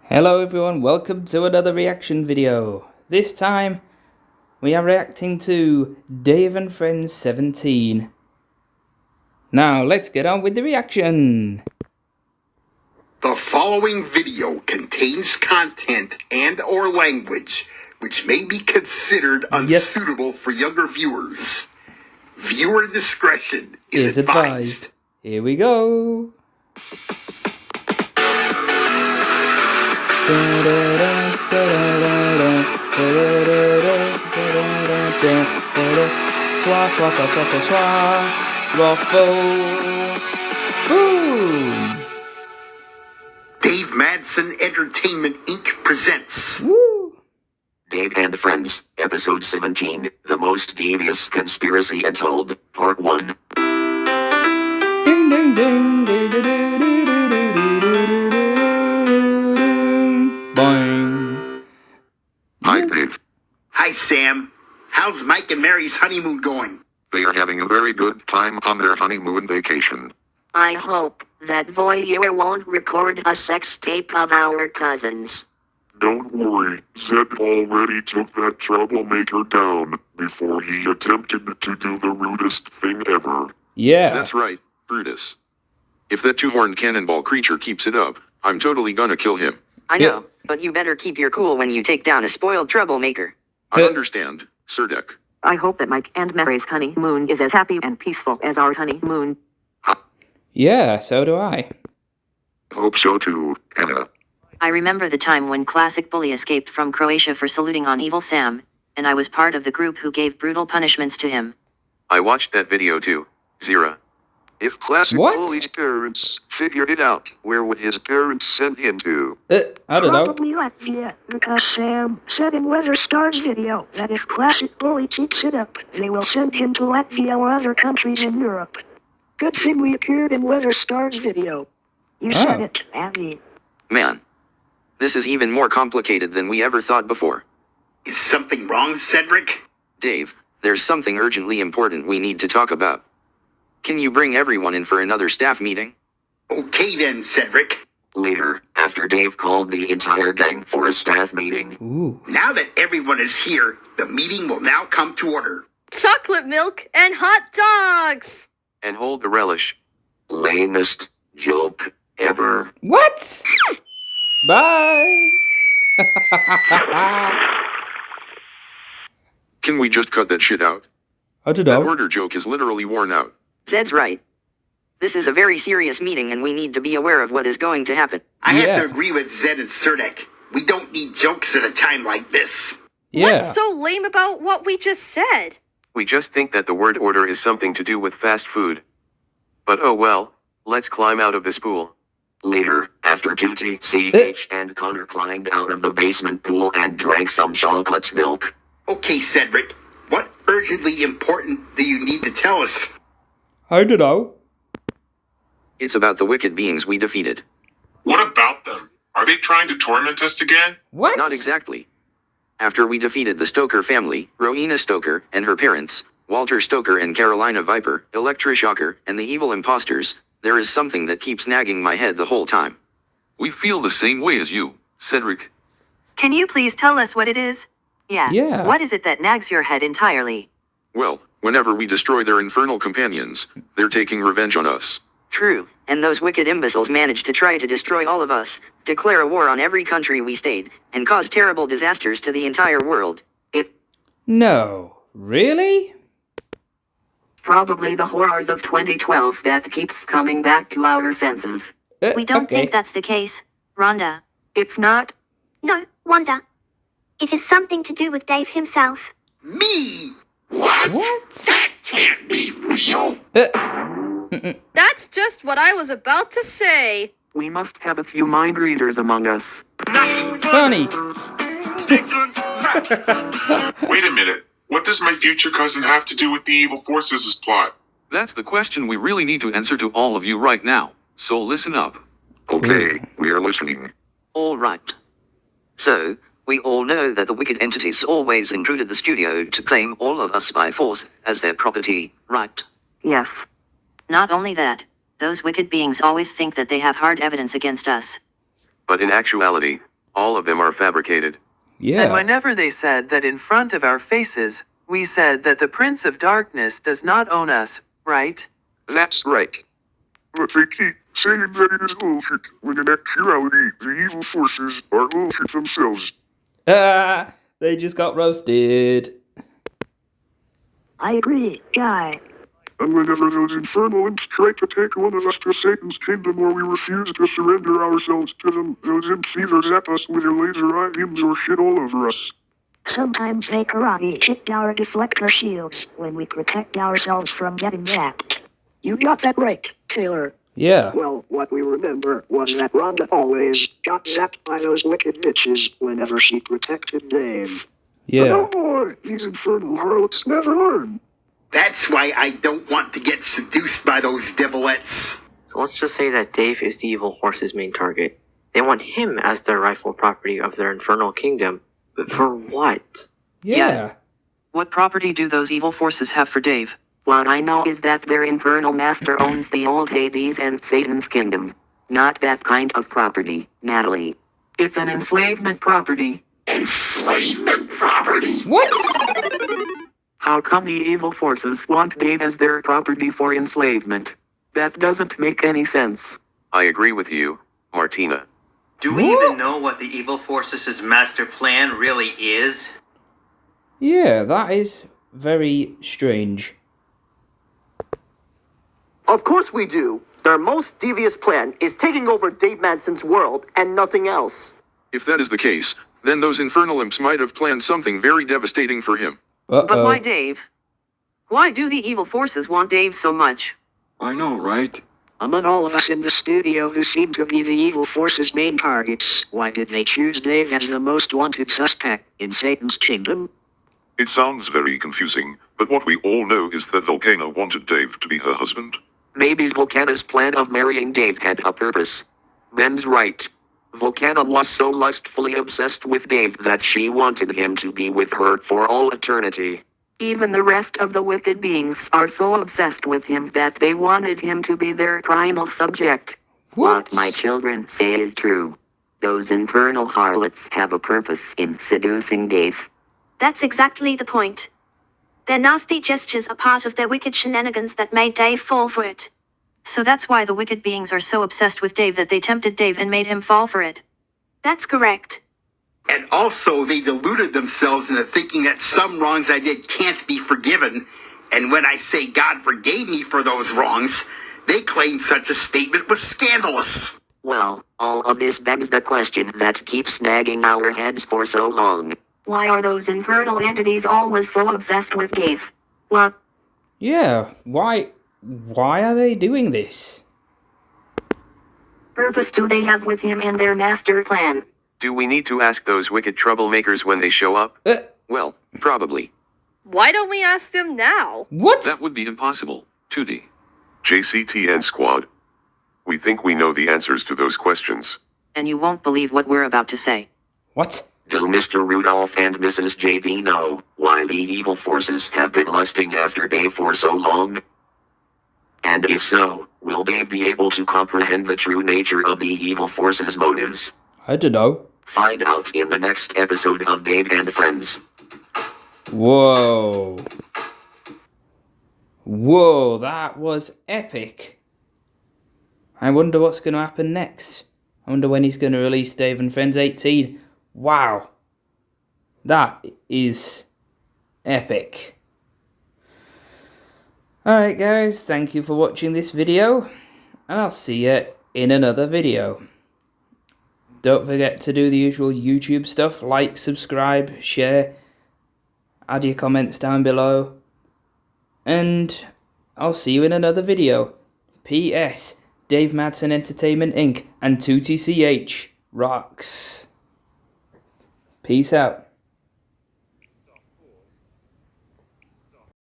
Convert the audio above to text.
Hello everyone, welcome to another reaction video. This time, we are reacting to Dave and Friends 17. Now, let's get on with the reaction. The following video contains content and or language which may be considered unsuitable for younger viewers. Viewer discretion is advised. Here we go. Swah, swah, swah, swah, swah, swah. Ruffle. Boom. Dave Madsen Entertainment Inc. presents Woo. Dave and Friends, Episode 17, The Most Devious Conspiracy Untold, Part 1. Ding, ding, ding, ding, ding, ding, ding, ding, ding, ding. Boing. Hi, Dave. Hi, Sam. How's Mike and Mary's honeymoon going? They are having a very good time on their honeymoon vacation. I hope that Voyeur won't record a sex tape of our cousins. Don't worry, Zed already took that troublemaker down before he attempted to do the rudest thing ever. Yeah. That's right, Brutus. If that two-horned cannonball creature keeps it up, I'm totally gonna kill him. I know, but you better keep your cool when you take down a spoiled troublemaker. I understand, Serdek. I hope that Mike and Mary's honeymoon is as happy and peaceful as our honeymoon. Yeah, so do I. Hope so too, Anna. I remember the time when Classic Bully escaped from Croatia for saluting on Evil Sam, and I was part of the group who gave brutal punishments to him. I watched that video too, Zira. If Classic What? Bully's parents figured it out, where would his parents send him to? I don't know. Probably Latvia, because Sam said in Weather Star's video that if Classic Bully keeps it up, they will send him to Latvia or other countries in Europe. Good thing we appeared in Weather Star's video. You said Oh. it, Abby. Man, this is even more complicated than we ever thought before. Is something wrong, Cedric? Dave, there's something urgently important we need to talk about. Can you bring everyone in for another staff meeting? Okay then, Cedric. Later, after Dave called the entire gang for a staff meeting. Ooh. Now that everyone is here, the meeting will now come to order. Chocolate milk and hot dogs! And hold the relish. Lamest joke ever. What? Bye. Can we just cut that shit out? I don't That know. order joke is literally worn out. Zed's right. This is a very serious meeting and we need to be aware of what is going to happen. I have Yeah. to agree with Zed and Serdek. We don't need jokes at a time like this. Yeah. What's so lame about what we just said? We just think that the word order is something to do with fast food. But oh well, let's climb out of this pool. Later, after Tutti, CH, and Connor climbed out of the basement pool and drank some chocolate milk. Okay, Cedric, what urgently important do you need to tell us? I don't know. It's about the wicked beings we defeated. What about them? Are they trying to torment us again? What? Not exactly. After we defeated the Stoker family, Rowena Stoker and her parents, Walter Stoker and Carolina Viper, Electra Shocker, and the evil imposters, there is something that keeps nagging my head the whole time. We feel the same way as you, Cedric. Can you please tell us what it is? Yeah. What is it that nags your head entirely? Well, whenever we destroy their infernal companions, they're taking revenge on us. True, and those wicked imbeciles managed to try to destroy all of us, declare a war on every country we stayed, and cause terrible disasters to the entire world. No. Really? Probably the horrors of 2012 that keeps coming back to our senses. We don't okay. think that's the case, Rhonda. It's not? No, Wanda. It is something to do with Dave himself. Me? What? That can't be real. That's just what I was about to say. We must have a few mind readers among us. Funny. Wait a minute. What does my future cousin have to do with the evil forces' plot? That's the question we really need to answer to all of you right now. So listen up. Okay, we are listening. All right. So, we all know that the wicked entities always intruded the studio to claim all of us by force as their property, right? Yes. Not only that, those wicked beings always think that they have hard evidence against us. But in actuality, All of them are fabricated. Yeah. And whenever they said that in front of our faces, we said that the Prince of Darkness does not own us, right? That's right. But they keep saying that it is bullshit, when in actuality, the evil forces are bullshit themselves. They just got roasted. I agree, Guy. And whenever those infernal imps try to take one of us to Satan's kingdom or we refuse to surrender ourselves to them, those imps either zap us with their laser eye beams or shit all over us. Sometimes they karate kick our deflector shields when we protect ourselves from getting zapped. You got that right, Taylor. Yeah. Well, what we remember was that Rhonda always got zapped by those wicked bitches whenever she protected Dave. Yeah. Oh boy, these infernal harlots never learn. That's why I don't want to get seduced by those devilettes. So let's just say that Dave is the evil force's main target. They want him as their rightful property of their infernal kingdom. But for what? Yeah. What property do those evil forces have for Dave? What I know is that their infernal master owns the old Hades and Satan's kingdom. Not that kind of property, Natalie. It's an enslavement property. Enslavement property? What? How come the evil forces want Dave as their property for enslavement? That doesn't make any sense. I agree with you, Martina. Do we even know what the evil forces' master plan really is? Yeah, that is very strange. Of course we do. Their most devious plan is taking over Dave Manson's world and nothing else. If that is the case, then those infernal imps might have planned something very devastating for him. But why Dave? Why do the evil forces want Dave so much? I know, right? Among all of us in the studio who seem to be the evil force's main targets, why did they choose Dave as the most wanted suspect in Satan's kingdom? It sounds very confusing, but what we all know is that Volcana wanted Dave to be her husband. Maybe Volcana's plan of marrying Dave had a purpose. Ben's right. Volcana was so lustfully obsessed with Dave that she wanted him to be with her for all eternity. Even the rest of the wicked beings are so obsessed with him that they wanted him to be their primal subject. What my children say is true. Those infernal harlots have a purpose in seducing Dave. That's exactly the point. Their nasty gestures are part of their wicked shenanigans that made Dave fall for it. So that's why the wicked beings are so obsessed with Dave that they tempted Dave and made him fall for it. That's correct. And also, they deluded themselves into thinking that some wrongs I did can't be forgiven. And when I say God forgave me for those wrongs, they claim such a statement was scandalous. Well, all of this begs the question that keeps nagging our heads for so long. Why are those infernal entities always so obsessed with Dave? What? Yeah, why are they doing this? Purpose do they have with him and their master plan? Do we need to ask those wicked troublemakers when they show up? Well, probably. Why don't we ask them now? What? That would be impossible. 2D. JCTN Squad. We think we know the answers to those questions. And you won't believe what we're about to say. What? Do Mr. Rudolph and Mrs. JD know why the evil forces have been lusting after Dave for so long? And if so, will Dave be able to comprehend the true nature of the evil forces' motives? I don't know. Find out in the next episode of Dave and Friends. Whoa. Whoa, that was epic. I wonder what's going to happen next. I wonder when he's going to release Dave and Friends 18. Wow. That is epic. Alright guys, thank you for watching this video. And I'll see you in another video. Don't forget to do the usual YouTube stuff. Like, subscribe, share. Add your comments down below. And I'll see you in another video. P.S. Dave Madsen Entertainment Inc. and 2TCH rocks. Peace out.